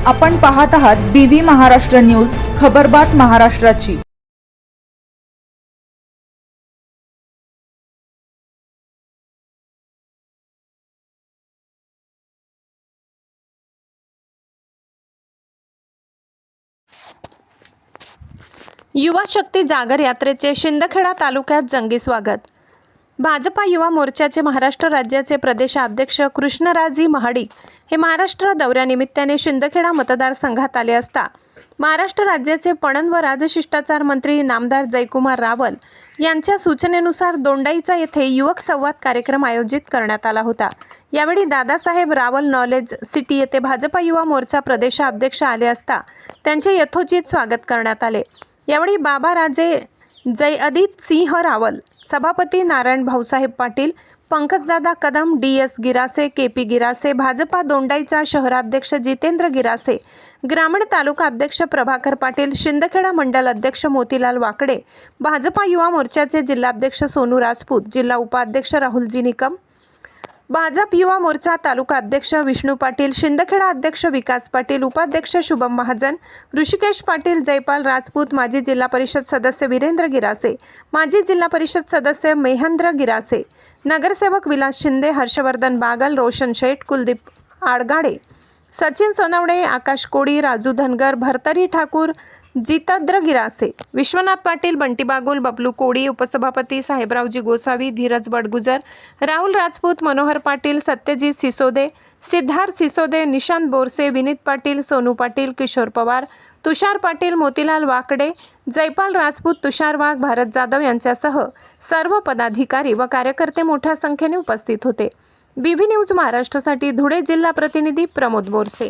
आपण पाहत आहात BV महाराष्ट्र न्यूज, खबरबात महाराष्ट्राची। युवा शक्ती जागर यात्रेचे शिंदखेडा तालुक्यात जंगी स्वागत। भाजपा युवा मोर्चाचे महाराष्ट्र राज्याचे प्रदेशाध्यक्ष कृष्णराजी महाडिक हे महाराष्ट्र दौऱ्यानिमित्ताने शिंदखेडा मतदारसंघात आले असता महाराष्ट्र राज्याचे पणन व राजशिष्टाचार मंत्री नामदार जयकुमार रावल यांच्या सूचनेनुसार दोंडाईचा येथे युवक संवाद कार्यक्रम आयोजित करण्यात आला होता। यावेळी दादासाहेब रावल नॉलेज सिटी येथे भाजपा युवा मोर्चा प्रदेशाध्यक्ष आले असता त्यांचे यथोचित स्वागत करण्यात आले। यावेळी बाबा राजे जयअदित सिंह रावल, सभापती नारायण भाऊसाहेब पाटील, पंकजदादा कदम, DS गिरासे, KP गिरासे, भाजपा दोंडाईचा शहराध्यक्ष जितेंद्र गिरासे, ग्रामीण तालुका अध्यक्ष प्रभाकर पाटील, शिंदखेडा मंडल अध्यक्ष मोतीलाल वाकडे, भाजपा युवा मोर्चाचे जिल्हाध्यक्ष सोनू राजपूत, जिल्हा उपाध्यक्ष राहुलजी निकम, भाजप युवा मोर्चा तालुका अध्यक्ष विष्णू पाटील, शिंदखेडा अध्यक्ष विकास पाटील, उपाध्यक्ष शुभम महाजन, ऋषिकेश पाटील, जयपाल राजपूत, माजी जिल्हा परिषद सदस्य वीरेंद्र गिरासे, माजी जिल्हा परिषद सदस्य मेहेंद्र गिरासे, नगरसेवक विलास शिंदे, हर्षवर्धन बागल, रोशन शेठ, कुलदीप आडगाडे, सचिन सोनवणे, आकाश कोडी, राजू धनगर, भरतरी ठाकूर, जितेंद्र गिरासे, विश्वनाथ पाटील, बंटी बागुल, बबलू कोडी, उपसभापती साहेबरावजी गोसावी, धीरज बडगुजर, राहुल राजपूत, मनोहर पाटील, सत्यजित सिसोदे, सिद्धार्थ सिसोदे, निशांत बोरसे, विनीत पाटील, सोनू पाटील, किशोर पवार, तुषार पाटील, मोतीलाल वाकडे, जयपाल राजपूत, तुषार वाघ, भारत जाधव यांच्यासह सर्व पदाधिकारी व कार्यकर्ते मोठ्या संख्येने उपस्थित होते। BV न्यूज महाराष्ट्रासाठी धुळे जिल्हा प्रतिनिधी प्रमोद बोरसे।